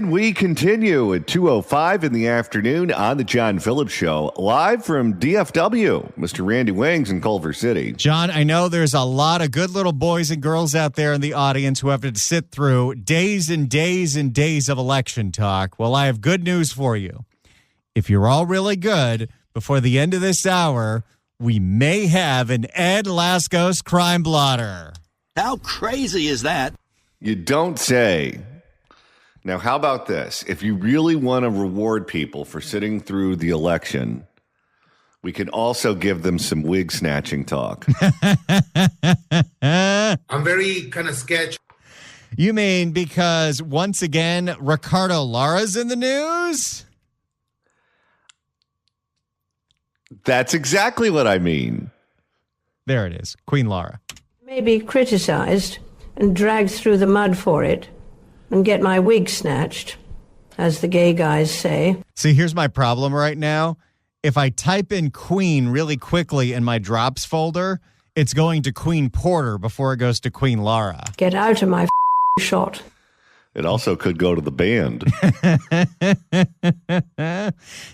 And we continue at 2:05 in the afternoon on the John Phillips Show, live from DFW. Mr. Randy Wings in Culver City. John, I know there's a lot of good little boys and girls out there in the audience who have to sit through days and days and days of election talk. Well, I have good news for you. If you're all really good, before the end of this hour, we may have an Ed Laskos crime blotter. How crazy is that? You don't say. Now, how about this? If you really want to reward people for sitting through the election, we can also give them some wig snatching talk. I'm very kind of sketchy. You mean because, once again, Ricardo Lara's in the news? That's exactly what I mean. There it is. Queen Lara. May be criticized and dragged through the mud for it and get my wig snatched, as the gay guys say. See, here's my problem right now. If I type in Queen really quickly in my drops folder, it's going to Queen Porter before it goes to Queen Lara. Get out of my shot. It also could go to the band.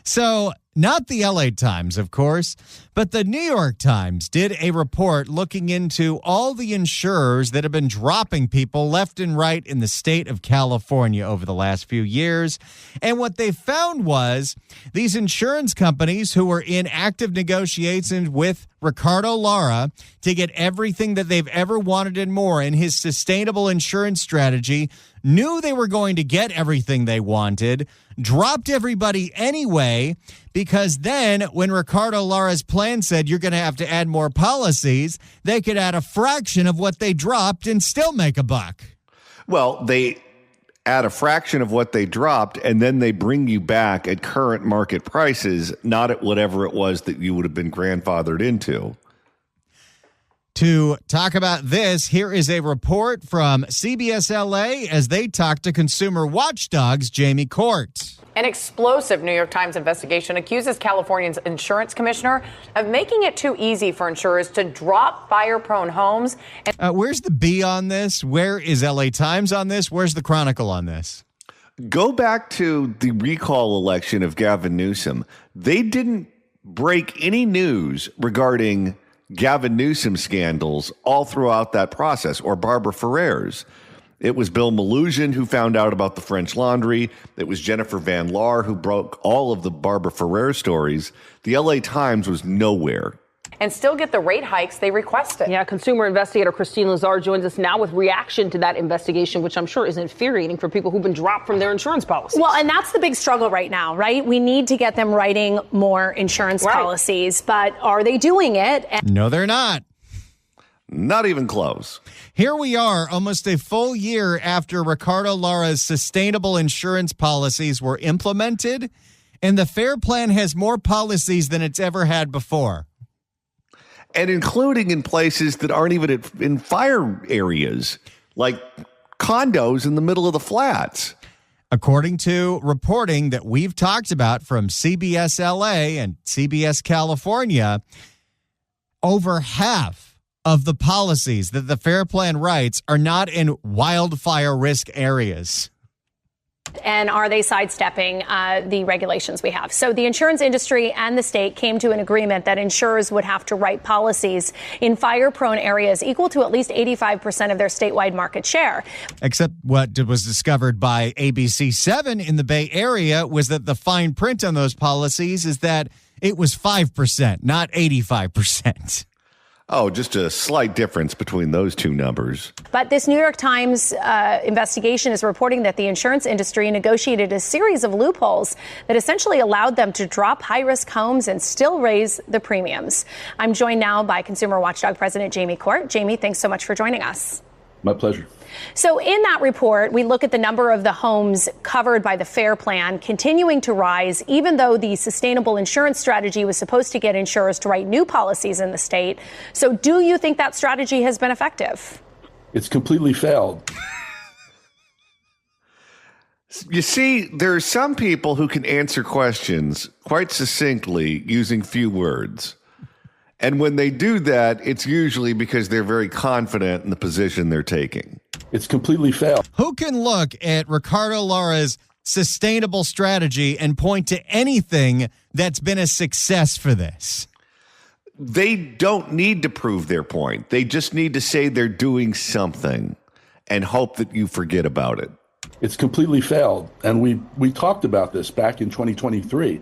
So, not the LA Times, of course, but the New York Times did a report looking into all the insurers that have been dropping people left and right in the state of California over the last few years. And what they found was these insurance companies who were in active negotiations with Ricardo Lara to get everything that they've ever wanted and more in his sustainable insurance strategy knew they were going to get everything they wanted, dropped everybody anyway, because then when Ricardo Lara's plan said you're going to have to add more policies, they could add a fraction of what they dropped and still make a buck. Well, they add a fraction of what they dropped, and then they bring you back at current market prices, not at whatever it was that you would have been grandfathered into. To talk about this, here is a report from CBS LA as they talk to consumer watchdogs Jamie Court. An explosive New York Times investigation accuses California's insurance commissioner of making it too easy for insurers to drop fire-prone homes. Where's the B on this? Where is LA Times on this? Where's the Chronicle on this? Go back to the recall election of Gavin Newsom. They didn't break any news regarding Gavin Newsom scandals all throughout that process, or Barbara Ferrer's. It was Bill Malugin who found out about the French Laundry. It was Jennifer Van Laar who broke all of the Barbara Ferrer stories. The LA Times was nowhere. And still get the rate hikes they requested. Yeah, consumer investigator Christine Lazar joins us now with reaction to that investigation, which I'm sure is infuriating for people who've been dropped from their insurance policies. Well, and that's the big struggle right now, right? We need to get them writing more insurance policies, but are they doing it? No, they're not. Not even close. Here we are, almost a full year after Ricardo Lara's sustainable insurance policies were implemented, and the FAIR Plan has more policies than it's ever had before. And including in places that aren't even in fire areas, like condos in the middle of the flats. According to reporting that we've talked about from CBS LA and CBS California, over half of the policies that the FAIR Plan writes are not in wildfire risk areas. And are they sidestepping the regulations we have? So the insurance industry and the state came to an agreement that insurers would have to write policies in fire-prone areas equal to at least 85% of their statewide market share. Except what was discovered by ABC7 in the Bay Area was that the fine print on those policies is that it was 5%, not 85%. Oh, just a slight difference between those two numbers. But this New York Times investigation is reporting that the insurance industry negotiated a series of loopholes that essentially allowed them to drop high-risk homes and still raise the premiums. I'm joined now by Consumer Watchdog President Jamie Court. Jamie, thanks so much for joining us. My pleasure. So in that report, we look at the number of the homes covered by the FAIR Plan continuing to rise, even though the sustainable insurance strategy was supposed to get insurers to write new policies in the state. So do you think that strategy has been effective? It's completely failed. You see, there are some people who can answer questions quite succinctly using few words. And when they do that, it's usually because they're very confident in the position they're taking. It's completely failed. Who can look at Ricardo Lara's sustainable strategy and point to anything that's been a success for this. They don't need to prove their point. They just need to say they're doing something and hope that you forget about it. It's completely failed. And we talked about this back in 2023,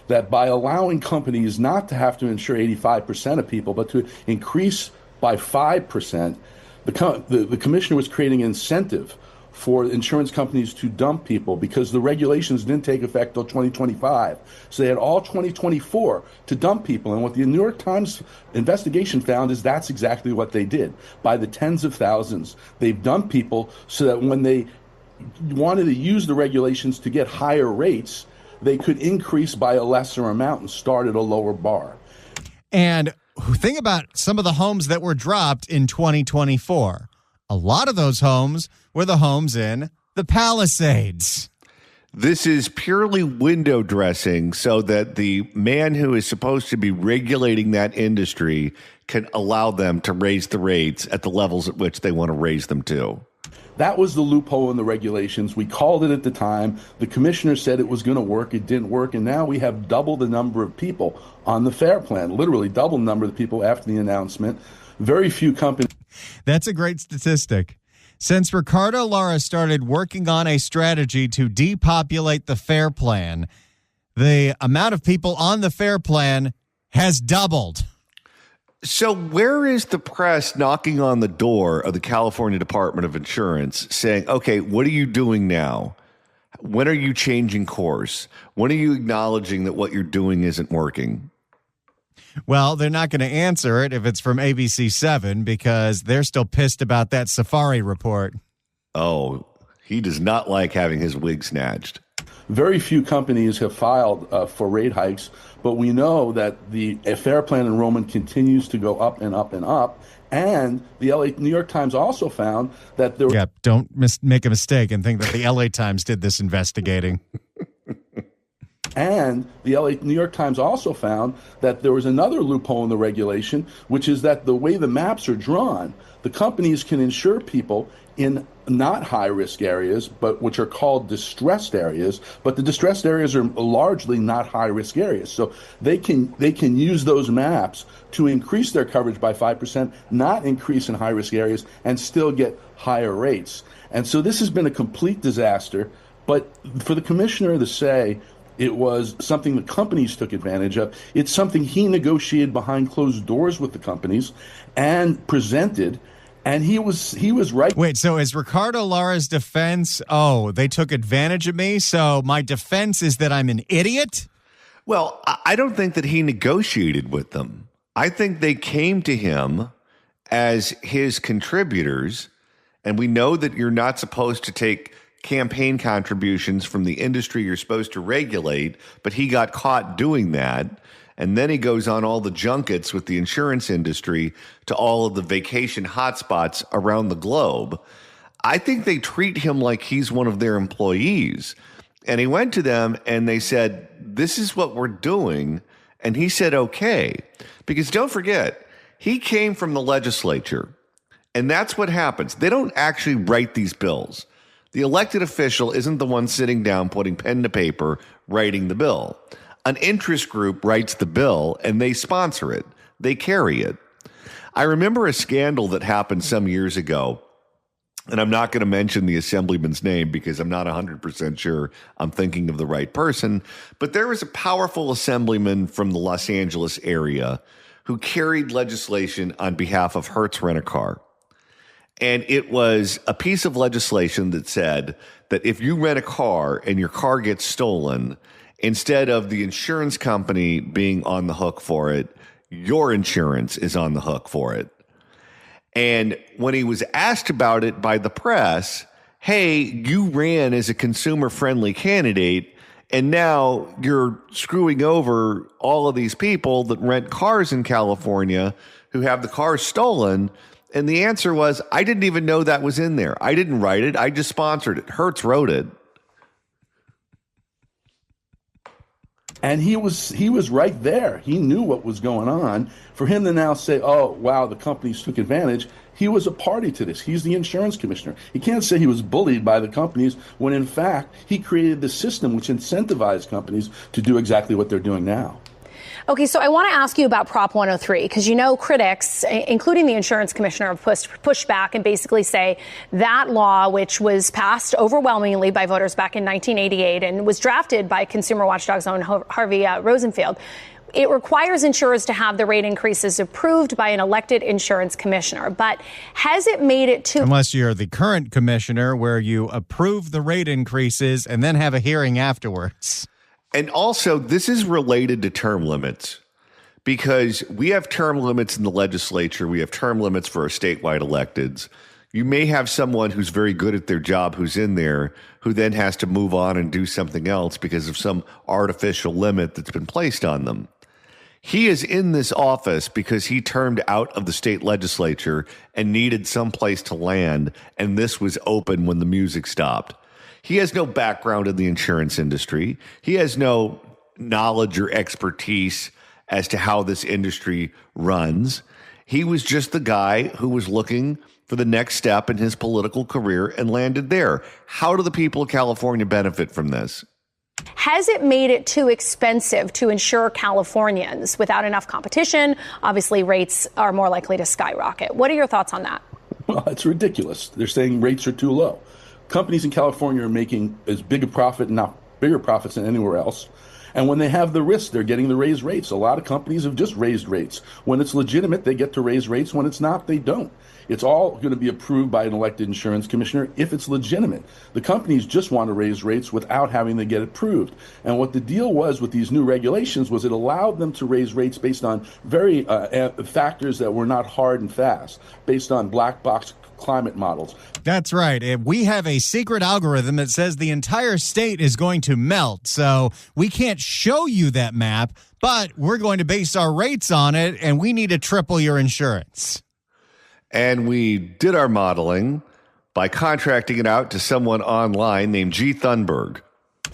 that by allowing companies not to have to insure 85% of people, but to increase by 5%, the commissioner was creating an incentive for insurance companies to dump people because the regulations didn't take effect till 2025. So they had all 2024 to dump people. And what the New York Times investigation found is that's exactly what they did. By the tens of thousands, they've dumped people so that when they wanted to use the regulations to get higher rates, they could increase by a lesser amount and start at a lower bar. And think about some of the homes that were dropped in 2024. A lot of those homes were the homes in the Palisades. This is purely window dressing so that the man who is supposed to be regulating that industry can allow them to raise the rates at the levels at which they want to raise them to. That was the loophole in the regulations. We called it at the time. The commissioner said it was going to work. It didn't work. And now we have double the number of people on the FAIR plan, literally double the number of people after the announcement. Very few companies. That's a great statistic. Since Ricardo Lara started working on a strategy to depopulate the FAIR plan, the amount of people on the FAIR plan has doubled. So where is the press knocking on the door of the California Department of Insurance saying, okay, what are you doing now? When are you changing course? When are you acknowledging that what you're doing isn't working? Well, they're not going to answer it if it's from ABC7 because they're still pissed about that Safari report. Oh, he does not like having his wig snatched. Very few companies have filed for rate hikes, but we know that the FAIR plan enrollment continues to go up and up and up. And the New York Times also found that there. Yeah, don't make a mistake and think that the LA Times did this investigating. And the New York Times also found that there was another loophole in the regulation, which is that the way the maps are drawn, the companies can insure people in not high-risk areas, but which are called distressed areas. But the distressed areas are largely not high-risk areas. So they can use those maps to increase their coverage by 5%, not increase in high-risk areas, and still get higher rates. And so this has been a complete disaster. But for the commissioner to say it was something the companies took advantage of, it's something he negotiated behind closed doors with the companies and presented. And he was right. Wait, so is Ricardo Lara's defense, oh, they took advantage of me, so my defense is that I'm an idiot? Well, I don't think that he negotiated with them. I think they came to him as his contributors, and we know that you're not supposed to take campaign contributions from the industry you're supposed to regulate, but he got caught doing that. And then he goes on all the junkets with the insurance industry to all of the vacation hotspots around the globe. I think they treat him like he's one of their employees. And he went to them and they said, this is what we're doing. And he said, okay. Because don't forget, he came from the legislature. And that's what happens. They don't actually write these bills. The elected official isn't the one sitting down, putting pen to paper, writing the bill. An interest group writes the bill and they sponsor it. They carry it. I remember a scandal that happened some years ago, and I'm not going to mention the assemblyman's name because I'm not 100% sure I'm thinking of the right person, but there was a powerful assemblyman from the Los Angeles area who carried legislation on behalf of Hertz Rent-A-Car. And it was a piece of legislation that said that if you rent a car and your car gets stolen, instead of the insurance company being on the hook for it, your insurance is on the hook for it. And when he was asked about it by the press, hey, you ran as a consumer-friendly candidate, and now you're screwing over all of these people that rent cars in California who have the cars stolen. And the answer was, I didn't even know that was in there. I didn't write it. I just sponsored it. Hertz wrote it. And he was right there. He knew what was going on. For him to now say, oh, wow, the companies took advantage, he was a party to this. He's the insurance commissioner. He can't say he was bullied by the companies when, in fact, he created the system which incentivized companies to do exactly what they're doing now. Okay, so I want to ask you about Prop 103, because critics, including the insurance commissioner, have pushed back and basically say that law, which was passed overwhelmingly by voters back in 1988 and was drafted by Consumer Watchdog's own Harvey Rosenfield, it requires insurers to have the rate increases approved by an elected insurance commissioner. But has it made it to... Unless you're the current commissioner, where you approve the rate increases and then have a hearing afterwards. And also, this is related to term limits, because we have term limits in the legislature. We have term limits for our statewide electeds. You may have someone who's very good at their job who's in there who then has to move on and do something else because of some artificial limit that's been placed on them. He is in this office because he termed out of the state legislature and needed some place to land, and this was open when the music stopped. He has no background in the insurance industry. He has no knowledge or expertise as to how this industry runs. He was just the guy who was looking for the next step in his political career and landed there. How do the people of California benefit from this? Has it made it too expensive to insure Californians? Without enough competition, obviously rates are more likely to skyrocket. What are your thoughts on that? Well, it's ridiculous. They're saying rates are too low. Companies in California are making as big a profit, not bigger profits than anywhere else. And when they have the risk, they're getting the raised rates. A lot of companies have just raised rates. When it's legitimate, they get to raise rates. When it's not, they don't. It's all going to be approved by an elected insurance commissioner if it's legitimate. The companies just want to raise rates without having to get approved. And what the deal was with these new regulations was it allowed them to raise rates based on very factors that were not hard and fast, based on black box climate models. That's right. We have a secret algorithm that says the entire state is going to melt. So we can't show you that map, but we're going to base our rates on it, and we need to triple your insurance. And we did our modeling by contracting it out to someone online named G. Thunberg.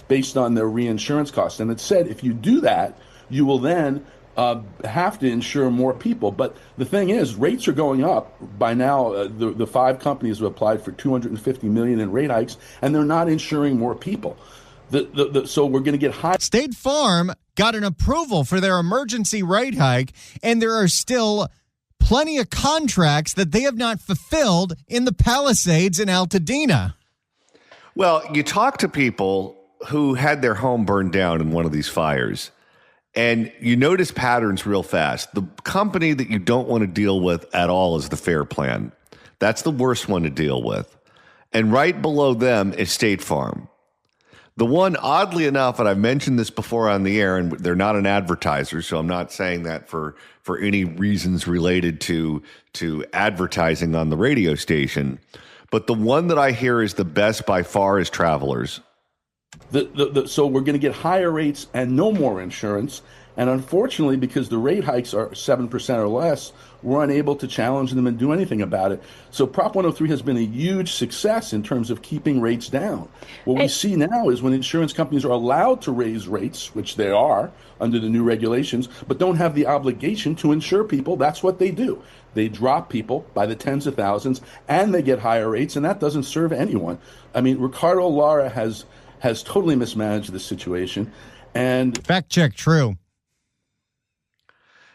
Based on their reinsurance costs. And it said if you do that, you will then have to insure more people. But the thing is, rates are going up. By now, the five companies have applied for $250 million in rate hikes, and they're not insuring more people. So we're going to get high. State Farm got an approval for their emergency rate hike, and there are still plenty of contracts that they have not fulfilled in the Palisades and Altadena. Well, you talk to people who had their home burned down in one of these fires, and you notice patterns real fast. The company that you don't want to deal with at all is the Fair Plan. That's the worst one to deal with. And right below them is State Farm. The one, oddly enough, and I've mentioned this before on the air, and they're not an advertiser, so I'm not saying that for any reasons related to advertising on the radio station, but the one that I hear is the best by far is Travelers. So we're going to get higher rates and no more insurance. And unfortunately, because the rate hikes are 7% or less, we're unable to challenge them and do anything about it. So Prop 103 has been a huge success in terms of keeping rates down. What we see now is when insurance companies are allowed to raise rates, which they are under the new regulations, but don't have the obligation to insure people, that's what they do. They drop people by the tens of thousands, and they get higher rates, and that doesn't serve anyone. I mean, Ricardo Lara has totally mismanaged this situation. And fact check, true.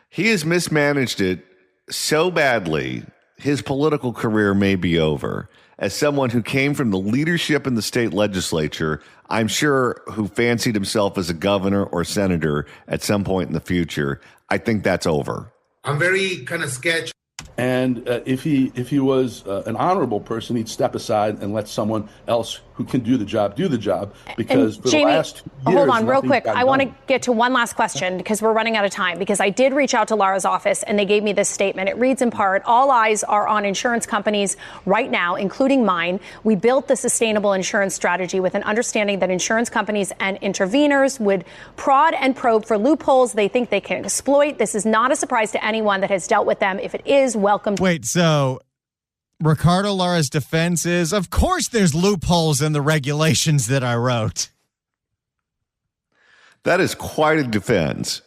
He has mismanaged it so badly, his political career may be over. As someone who came from the leadership in the state legislature, I'm sure who fancied himself as a governor or senator at some point in the future, I think that's over. I'm very kind of sketchy. And if he was an honorable person, he'd step aside and let someone else who can do the job, because for Jamie, the last 2 years, hold on real quick. I want to done. get to one last question because we're running out of time, because I did reach out to Lara's office and they gave me this statement. It reads in part, all eyes are on insurance companies right now, including mine. We built the sustainable insurance strategy with an understanding that insurance companies and interveners would prod and probe for loopholes they think they can exploit. This is not a surprise to anyone that has dealt with them. If it is, welcome. Wait, so Ricardo Lara's defense is, of course there's loopholes in the regulations that I wrote. That is quite a defense.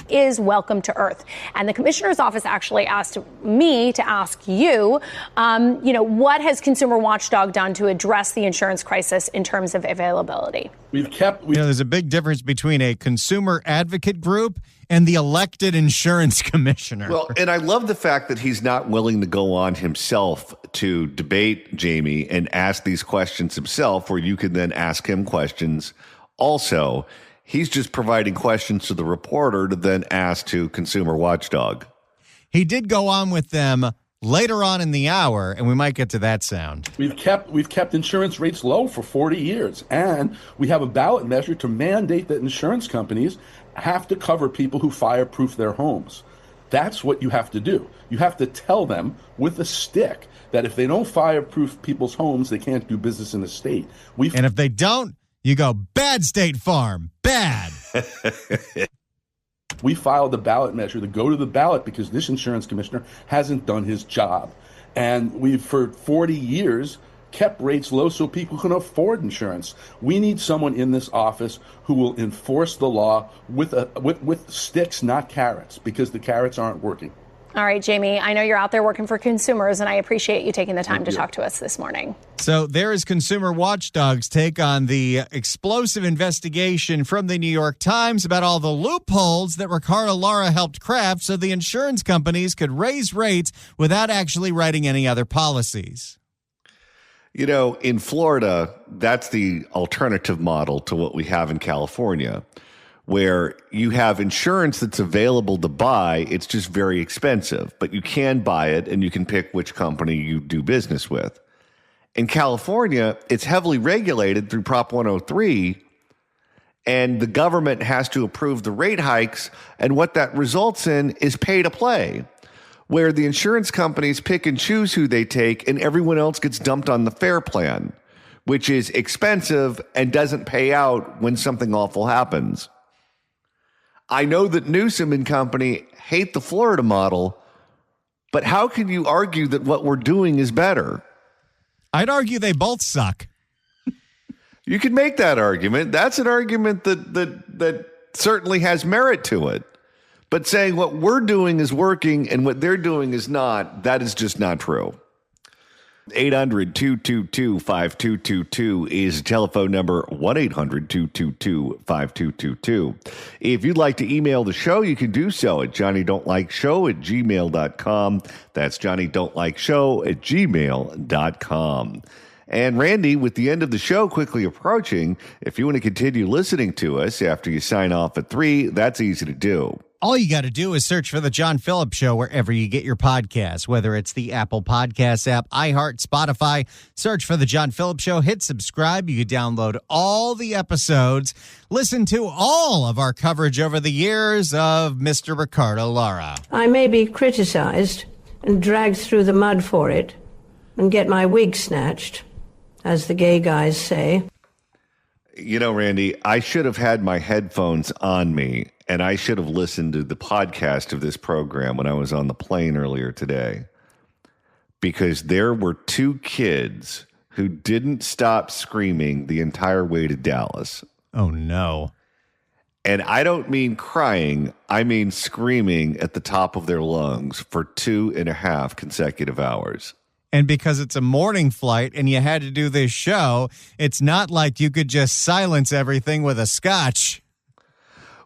Is welcome to Earth. And the commissioner's office actually asked me to ask you, what has Consumer Watchdog done to address the insurance crisis in terms of availability? There's a big difference between a consumer advocate group and the elected insurance commissioner. Well, and I love the fact that he's not willing to go on himself to debate Jamie and ask these questions himself, where you can then ask him questions also. He's just providing questions to the reporter to then ask to Consumer Watchdog. He did go on with them later on in the hour, and we might get to that sound. We've kept insurance rates low for 40 years, and we have a ballot measure to mandate that insurance companies have to cover people who fireproof their homes. That's what you have to do. You have to tell them with a stick that if they don't fireproof people's homes, they can't do business in the state. And if they don't, you go, bad State Farm, bad. We filed a ballot measure to go to the ballot because this insurance commissioner hasn't done his job. And we've, for 40 years, kept rates low so people can afford insurance. We need someone in this office who will enforce the law with sticks, not carrots, because the carrots aren't working. All right, Jamie, I know you're out there working for consumers, and I appreciate you taking the time to talk to us this morning. So there is Consumer Watchdog's take on the explosive investigation from the New York Times about all the loopholes that Ricardo Lara helped craft so the insurance companies could raise rates without actually writing any other policies. You know, in Florida, that's the alternative model to what we have in California, where you have insurance that's available to buy. It's just very expensive, but you can buy it and you can pick which company you do business with. In California, it's heavily regulated through Prop 103, and the government has to approve the rate hikes, and what that results in is pay to play, where the insurance companies pick and choose who they take, and everyone else gets dumped on the FAIR plan, which is expensive and doesn't pay out when something awful happens. I know that Newsom and company hate the Florida model, but how can you argue that what we're doing is better? I'd argue they both suck. You can make that argument. That's an argument that certainly has merit to it. But saying what we're doing is working and what they're doing is not, that is just not true. 800-222-5222 is the telephone number, 1-800-222-5222. If you'd like to email the show, you can do so at johnnydon'tlikeshow@gmail.com. That's johnnydon'tlikeshow@gmail.com. And Randy, with the end of the show quickly approaching, if you want to continue listening to us after you sign off at 3, that's easy to do. All you got to do is search for The John Phillips Show wherever you get your podcasts, whether it's the Apple Podcasts app, iHeart, Spotify. Search for The John Phillips Show. Hit subscribe. You can download all the episodes. Listen to all of our coverage over the years of Mr. Ricardo Lara. I may be criticized and dragged through the mud for it and get my wig snatched, as the gay guys say. You know, Randy, I should have had my headphones on me, and I should have listened to the podcast of this program when I was on the plane earlier today, because there were 2 kids who didn't stop screaming the entire way to Dallas. Oh, no. And I don't mean crying. I mean screaming at the top of their lungs for 2.5 consecutive hours. And because it's a morning flight and you had to do this show, it's not like you could just silence everything with a scotch.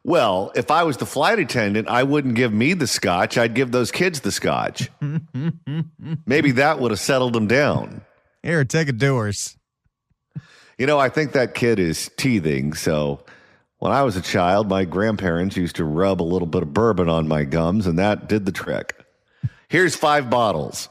Well, if I was the flight attendant, I wouldn't give me the scotch. I'd give those kids the scotch. Maybe that would have settled them down. Here, take a doers. You know, I think that kid is teething. So when I was a child, my grandparents used to rub a little bit of bourbon on my gums, and that did the trick. Here's 5 bottles.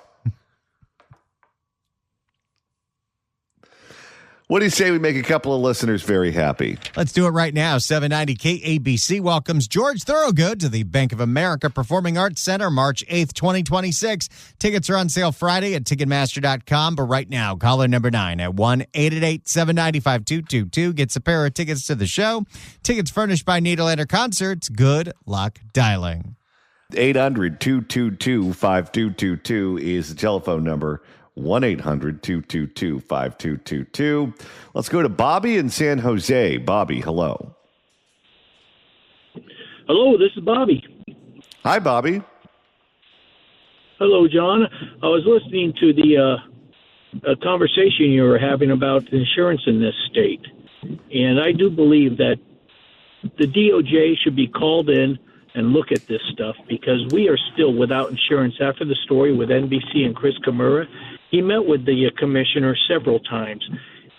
What do you say we make a couple of listeners very happy? Let's do it right now. 790 KABC welcomes George Thorogood to the Bank of America Performing Arts Center, March 8th, 2026. Tickets are on sale Friday at Ticketmaster.com, but right now, caller number 9 at 1-888-795-2222 gets a pair of tickets to the show. Tickets furnished by Needle Concerts. Good luck dialing. 800-222-5222 is the telephone number. 1-800-222-5222. Let's go to Bobby in San Jose. Bobby, hello. Hello, this is Bobby. Hi, Bobby. Hello, John. I was listening to the conversation you were having about insurance in this state, and I do believe that the DOJ should be called in and look at this stuff because we are still without insurance after the story with NBC and Chris Kimura. He met with the commissioner several times,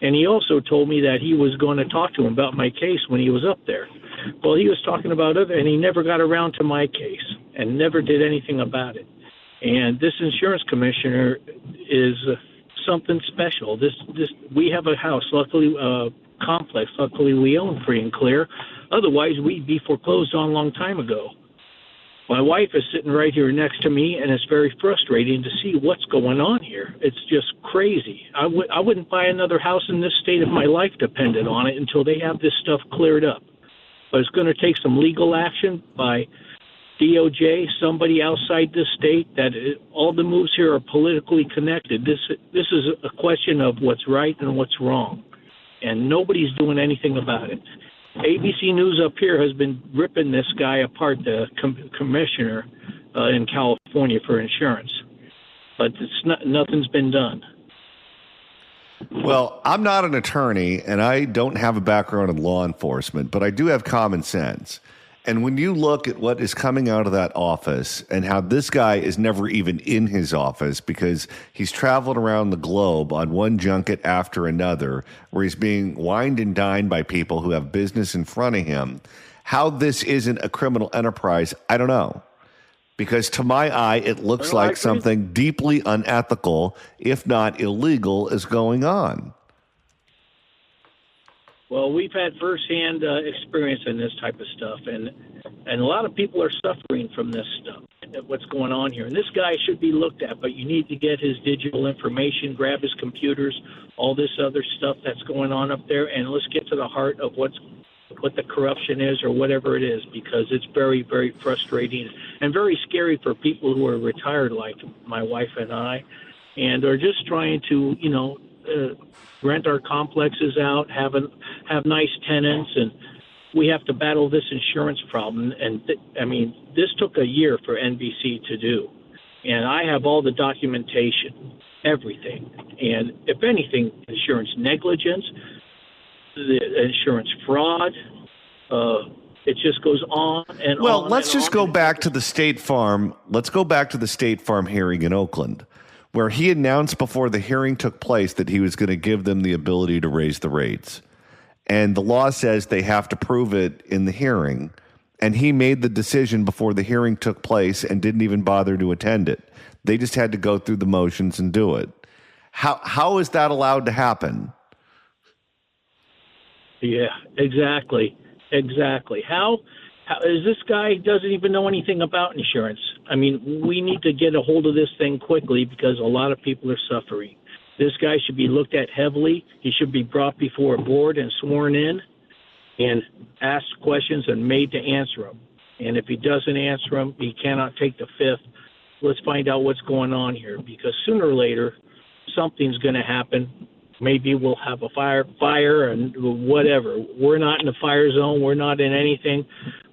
and he also told me that he was going to talk to him about my case when he was up there. Well, he was talking about it, and he never got around to my case and never did anything about it. And this insurance commissioner is something special. This we have a house, luckily, complex. Luckily, we own free and clear. Otherwise, we'd be foreclosed on a long time ago. My wife is sitting right here next to me, and it's very frustrating to see what's going on here. It's just crazy. I wouldn't buy another house in this state if my life depended on it until they have this stuff cleared up. But it's going to take some legal action by DOJ, somebody outside this state, that all the moves here are politically connected. This is a question of what's right and what's wrong, and nobody's doing anything about it. ABC News up here has been ripping this guy apart, the commissioner in California for insurance, but nothing's been done. Well, I'm not an attorney, and I don't have a background in law enforcement, but I do have common sense. And when you look at what is coming out of that office and how this guy is never even in his office because he's traveled around the globe on one junket after another where he's being wined and dined by people who have business in front of him, how this isn't a criminal enterprise, I don't know. Because to my eye, it looks like something deeply unethical, if not illegal, is going on. Well, we've had firsthand experience in this type of stuff, and a lot of people are suffering from this stuff, what's going on here. And this guy should be looked at, but you need to get his digital information, grab his computers, all this other stuff that's going on up there, and let's get to the heart of what the corruption is or whatever it is, because it's very, very frustrating and very scary for people who are retired like my wife and I, and are just trying to, rent our complexes out, have nice tenants, and we have to battle this insurance problem. And this took a year for NBC to do, and I have all the documentation, everything. And if anything, insurance negligence, the insurance fraud, it just goes on and on. Well, let's just go back to the State Farm. Let's go back to the State Farm hearing in Oakland, where he announced before the hearing took place that he was going to give them the ability to raise the rates. And the law says they have to prove it in the hearing. And he made the decision before the hearing took place and didn't even bother to attend it. They just had to go through the motions and do it. How is that allowed to happen? Yeah, exactly. How is this guy doesn't even know anything about insurance? I mean, we need to get a hold of this thing quickly because a lot of people are suffering. This guy should be looked at heavily. He should be brought before a board and sworn in and asked questions and made to answer them. And if he doesn't answer them, he cannot take the fifth. Let's find out what's going on here, because sooner or later, something's going to happen. Maybe we'll have a fire and whatever. We're not in the fire zone. We're not in anything.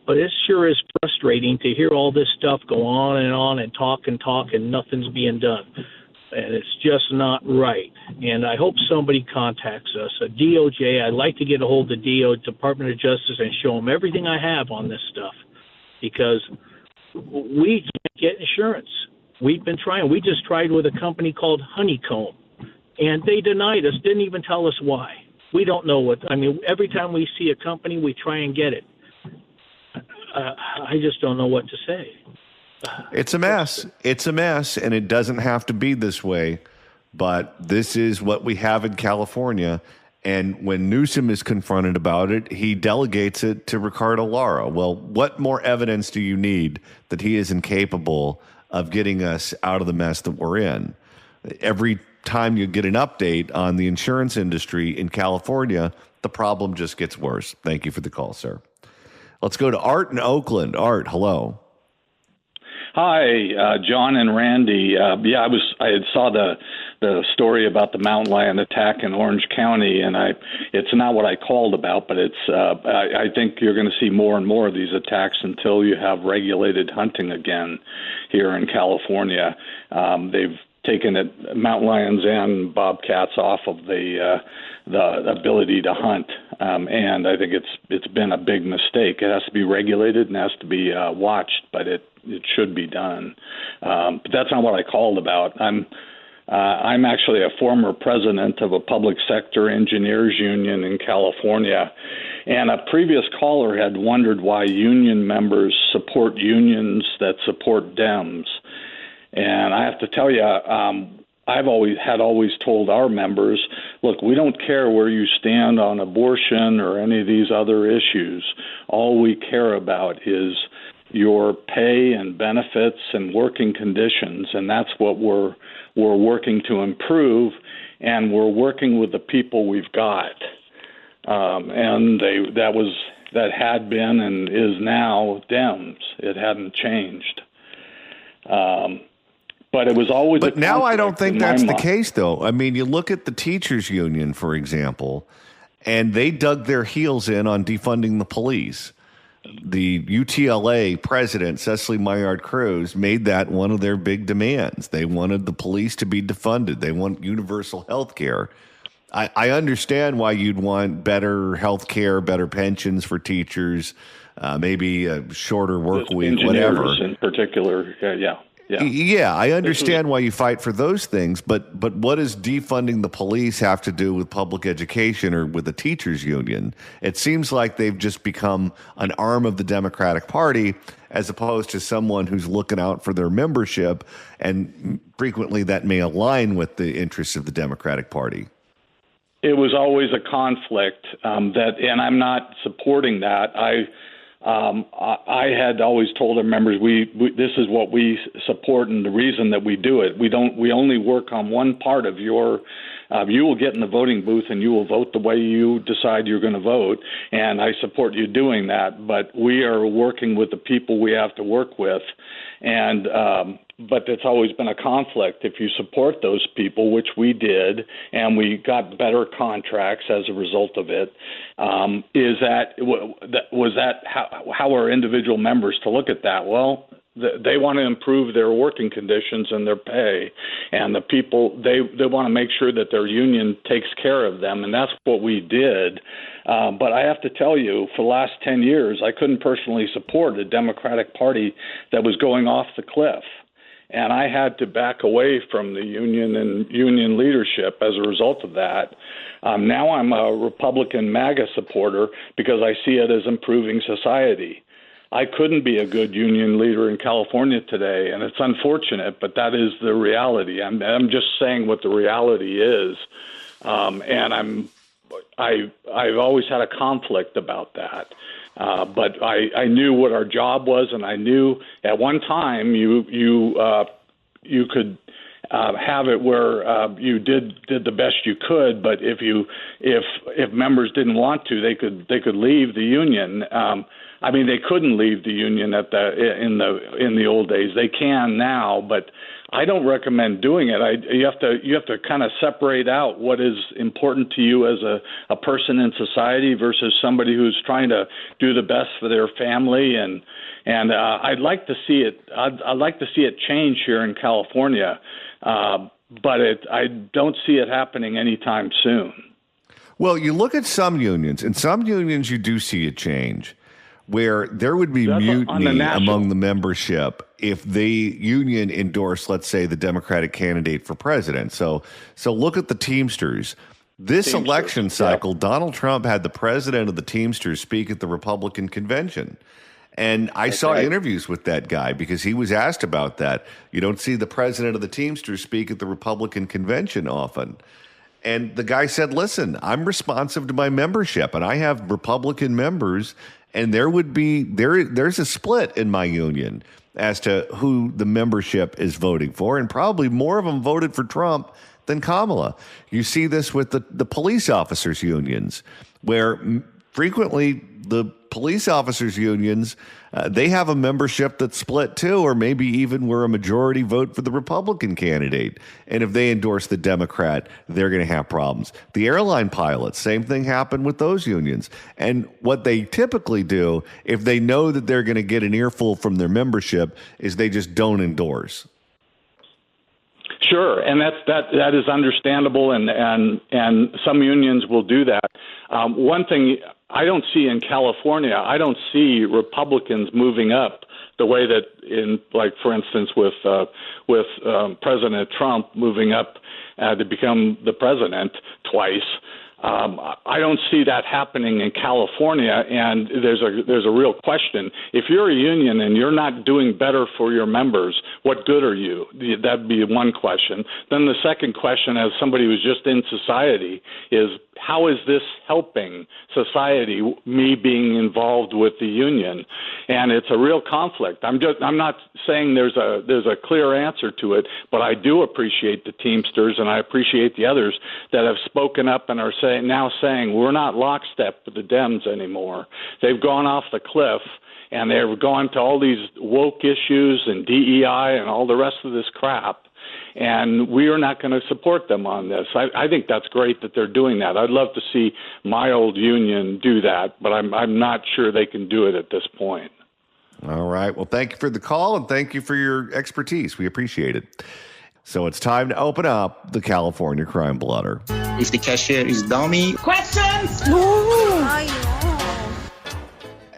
But it sure is frustrating to hear all this stuff go on and talk and nothing's being done. And it's just not right. And I hope somebody contacts us, a DOJ. I'd like to get a hold of the Department of Justice and show them everything I have on this stuff, because we can't get insurance. We've been trying. We just tried with a company called Honeycomb, and they denied us, didn't even tell us why. We don't know every time we see a company, we try and get it. I just don't know what to say. It's a mess. It's a mess, and it doesn't have to be this way, but this is what we have in California. And when Newsom is confronted about it, he delegates it to Ricardo Lara. Well, what more evidence do you need that he is incapable of getting us out of the mess that we're in? Every time you get an update on the insurance industry in California, the problem just gets worse. Thank you for the call, sir. Let's go to Art in Oakland. Art, hello. Hi, John and Randy. I saw the the story about the mountain lion attack in Orange County, and it's not what I called about, but I think you're going to see more and more of these attacks until you have regulated hunting again here in California. They've taken mountain lions and bobcats off of the ability to hunt, and I think it's been a big mistake. It has to be regulated and has to be watched, but it should be done. But that's not what I called about. I'm actually a former president of a public sector engineers union in California, and a previous caller had wondered why union members support unions that support Dems. And I have to tell you, I've always told our members, look, we don't care where you stand on abortion or any of these other issues. All we care about is your pay and benefits and working conditions, and that's what we're working to improve, and we're working with the people we've got. And that had been and is now Dems. It hadn't changed. But it was always. But now I don't think that's the case, though. I mean, you look at the teachers union, for example, and they dug their heels in on defunding the police. The UTLA president, Cecily Maillard Cruz, made that one of their big demands. They wanted the police to be defunded. They want universal health care. I understand why you'd want better health care, better pensions for teachers, maybe a shorter work week, whatever. In particular, yeah. Yeah, I understand why you fight for those things, but what does defunding the police have to do with public education or with the teachers union? It seems like they've just become an arm of the Democratic Party as opposed to someone who's looking out for their membership, and frequently that may align with the interests of the Democratic Party. It was always a conflict and I'm not supporting that. I had always told our members this is what we support, and the reason that we do it. We only work on one part of your. You will get in the voting booth and you will vote the way you decide you're going to vote, and I support you doing that. But we are working with the people we have to work with, and but it's always been a conflict. If you support those people, which we did, and we got better contracts as a result of it, was that how are individual members to look at that? Well, they want to improve their working conditions and their pay, and the people they want to make sure that their union takes care of them, and that's what we did. But I have to tell you, for the last 10 years, I couldn't personally support a Democratic Party that was going off the cliff. And I had to back away from the union and union leadership as a result of that. Now I'm a Republican MAGA supporter because I see it as improving society. I couldn't be a good union leader in California today, and it's unfortunate, but that is the reality. I'm just saying what the reality is, and I've always had a conflict about that. But I knew what our job was, and I knew at one time you could have it where you did the best you could, but if members didn't want to, they could leave the union. I mean, they couldn't leave the union in the old days. They can now, but I don't recommend doing it. You have to kind of separate out what is important to you as a person in society versus somebody who's trying to do the best for their family. And I'd like to see it. I'd like to see it change here in California, but I don't see it happening anytime soon. Well, you look at some unions, and some unions you do see a change, where there would be mutiny among the membership if the union endorsed, let's say, the Democratic candidate for president. So look at the Teamsters. This election cycle, Donald Trump had the president of the Teamsters speak at the Republican convention. And I saw interviews with that guy because he was asked about that. You don't see the president of the Teamsters speak at the Republican convention often. And the guy said, listen, I'm responsive to my membership, and I have Republican members, and there's a split in my union as to who the membership is voting for, and probably more of them voted for Trump than Kamala. You see this with the police officers unions, where frequently the police officers' unions, they have a membership that's split too, or maybe even where a majority vote for the Republican candidate. And if they endorse the Democrat, they're going to have problems. The airline pilots, same thing happened with those unions. And what they typically do, if they know that they're going to get an earful from their membership, is they just don't endorse. Sure, and that is understandable, and some unions will do that. One thing I don't see in California, I don't see Republicans moving up the way that in, like, for instance, with President Trump moving up to become the president twice. I don't see that happening in California, and there's a real question. If you're a union and you're not doing better for your members, what good are you? That'd be one question. Then the second question, as somebody who's just in society, is how is this helping society, me being involved with the union? And it's a real conflict. I'm not saying there's a clear answer to it, but I do appreciate the Teamsters, and I appreciate the others that have spoken up and are now saying we're not lockstep with the Dems anymore. They've gone off the cliff, and they've gone to all these woke issues and DEI and all the rest of this crap. And we are not going to support them on this. I think that's great that they're doing that. I'd love to see my old union do that, but I'm not sure they can do it at this point. All right. Well, thank you for the call, and thank you for your expertise. We appreciate it. So it's time to open up the California Crime Blotter. If the cashier is dummy. Questions?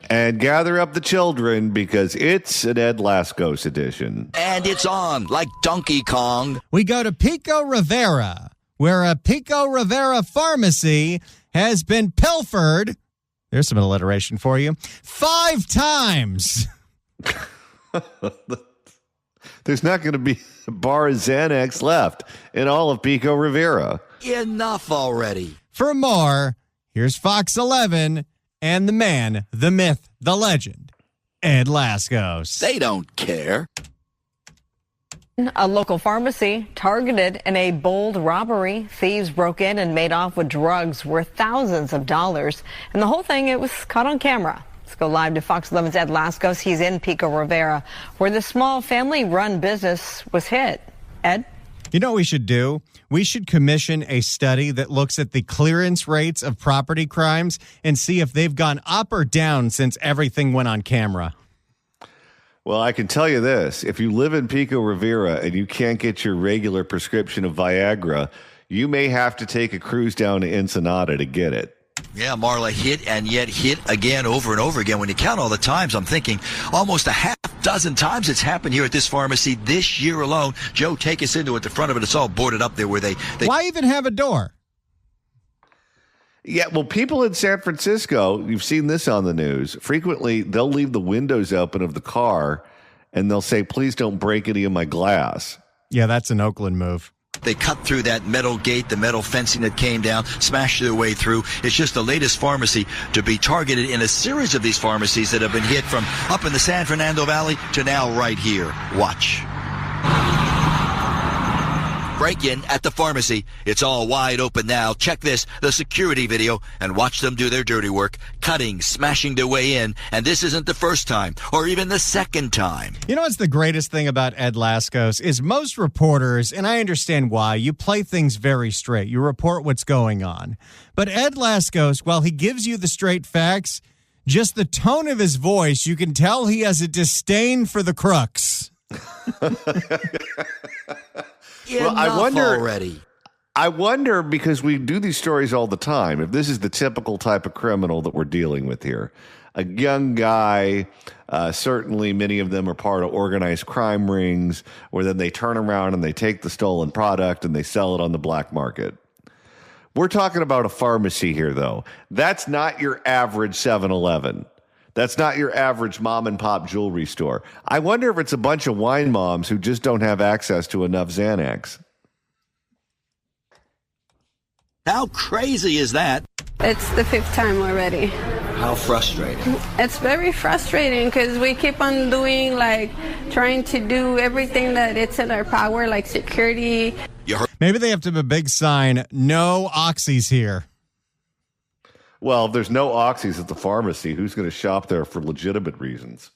And gather up the children, because it's an Ed Lascos edition. And it's on like Donkey Kong. We go to Pico Rivera, where a Pico Rivera pharmacy has been pilfered. There's some alliteration for you. 5 times. There's not going to be a bar of Xanax left in all of Pico Rivera. Enough already. For more, here's Fox 11 and the man, the myth, the legend, Ed Lascos. They don't care. A local pharmacy targeted in a bold robbery. Thieves broke in and made off with drugs worth thousands of dollars. And the whole thing, it was caught on camera. Let's go live to Fox 11's Ed Lascos. He's in Pico Rivera, where the small family-run business was hit. Ed? You know what we should do? We should commission a study that looks at the clearance rates of property crimes and see if they've gone up or down since everything went on camera. Well, I can tell you this. If you live in Pico Rivera and you can't get your regular prescription of Viagra, you may have to take a cruise down to Ensenada to get it. Yeah, Marla, hit and yet hit again over and over again. When you count all the times, I'm thinking almost a half dozen times it's happened here at this pharmacy this year alone. Joe, take us into it. The front of it, it's all boarded up there where they... Why even have a door? Yeah, well, people in San Francisco, you've seen this on the news, frequently they'll leave the windows open of the car and they'll say, please don't break any of my glass. Yeah, that's an Oakland move. They cut through that metal gate, the metal fencing that came down, smashed their way through. It's just the latest pharmacy to be targeted in a series of these pharmacies that have been hit from up in the San Fernando Valley to now right here. Watch. Break-in at the pharmacy. It's all wide open now. Check this, the security video, and watch them do their dirty work, cutting, smashing their way in. And this isn't the first time, or even the second time. You know what's the greatest thing about Ed Lascos is most reporters, and I understand why, you play things very straight. You report what's going on. But Ed Lascos, while he gives you the straight facts, just the tone of his voice, you can tell he has a disdain for the crooks. Well, I wonder, because we do these stories all the time, if this is the typical type of criminal that we're dealing with here. A young guy, certainly many of them are part of organized crime rings, where then they turn around and they take the stolen product and they sell it on the black market. We're talking about a pharmacy here, though. That's not your average 7-Eleven. That's not your average mom and pop jewelry store. I wonder if it's a bunch of wine moms who just don't have access to enough Xanax. How crazy is that? It's the 5th time already. How frustrating. It's very frustrating because we keep on doing, trying to do everything that it's in our power, like security. Maybe they have to have a big sign, no oxys here. Well, if there's no oxys at the pharmacy, who's going to shop there for legitimate reasons?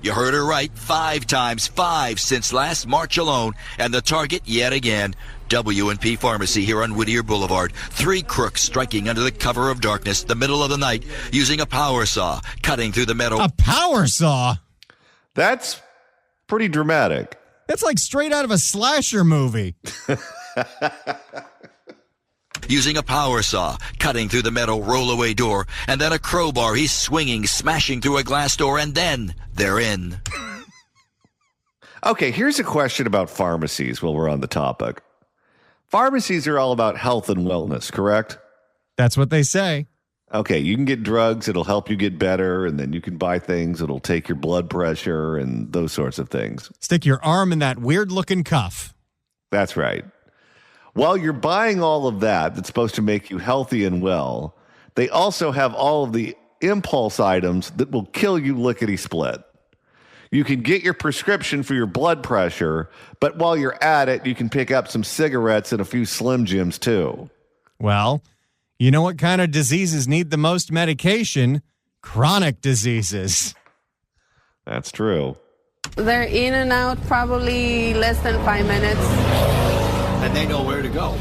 You heard her right. 5 times 5 since last March alone. And the target, yet again, W&P Pharmacy here on Whittier Boulevard. 3 crooks striking under the cover of darkness, the middle of the night, using a power saw, cutting through the metal. A power saw? That's pretty dramatic. That's like straight out of a slasher movie. Using a power saw, cutting through the metal roll-away door, and then a crowbar. He's swinging, smashing through a glass door, and then they're in. Okay, here's a question about pharmacies while we're on the topic. Pharmacies are all about health and wellness, correct? That's what they say. Okay, you can get drugs, it'll help you get better, and then you can buy things, it'll take your blood pressure and those sorts of things. Stick your arm in that weird-looking cuff. That's right. While you're buying all of that that's supposed to make you healthy and well, they also have all of the impulse items that will kill you lickety-split. You can get your prescription for your blood pressure, but while you're at it, you can pick up some cigarettes and a few Slim Jims too. Well, you know what kind of diseases need the most medication? Chronic diseases. That's true. They're in and out probably less than 5 minutes. And they know where to go.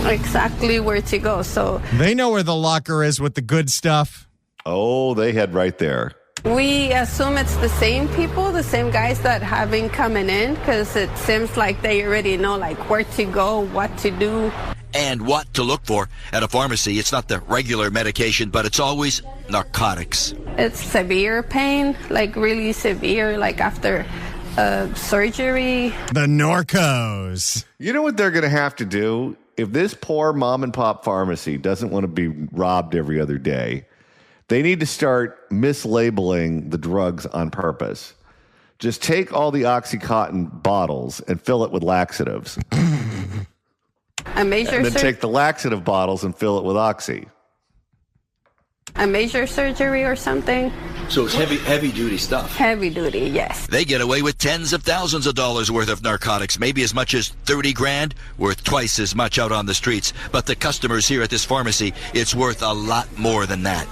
Exactly where to go. So they know where the locker is with the good stuff. Oh, they head right there. We assume it's the same people, the same guys that have been coming in, because it seems like they already know like where to go, what to do. And what to look for at a pharmacy. It's not the regular medication, but it's always narcotics. It's severe pain, like really severe, like after surgery. The Norcos. You know what they're going to have to do? If this poor mom and pop pharmacy doesn't want to be robbed every other day, they need to start mislabeling the drugs on purpose. Just take all the OxyContin bottles and fill it with laxatives. A major and then take the laxative bottles and fill it with Oxy. A major surgery or something. So it's heavy duty stuff. Heavy duty, yes. They get away with tens of thousands of dollars worth of narcotics, maybe as much as 30 grand, worth twice as much out on the streets. But the customers here at this pharmacy, it's worth a lot more than that.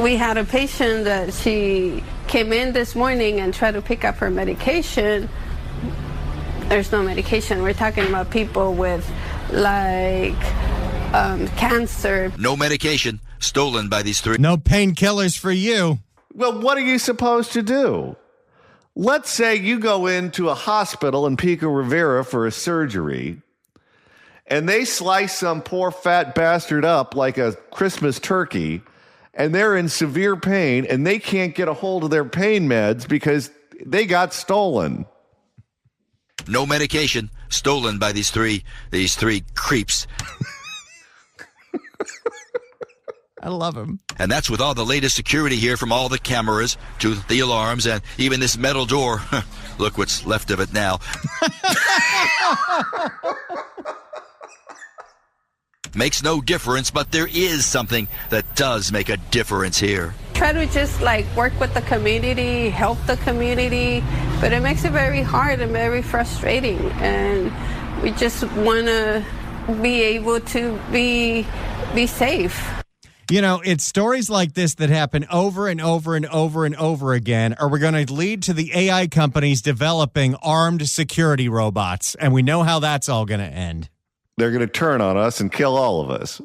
We had a patient that she came in this morning and tried to pick up her medication. There's no medication. We're talking about people with like cancer. No medication, stolen by these 3. No painkillers for you. Well, what are you supposed to do? Let's say you go into a hospital in Pico Rivera for a surgery, and they slice some poor fat bastard up like a Christmas turkey, and they're in severe pain, and they can't get a hold of their pain meds because they got stolen. No medication, stolen by these three creeps. I love him. And that's with all the latest security here, from all the cameras to the alarms and even this metal door. Look what's left of it now. Makes no difference, but there is something that does make a difference here. Try to just like work with the community, help the community, but it makes it very hard and very frustrating. And we just want to be able to be safe. You know, it's stories like this that happen over and over and over and over again, or we're going to lead to the AI companies developing armed security robots. And we know how that's all going to end. They're going to turn on us and kill all of us.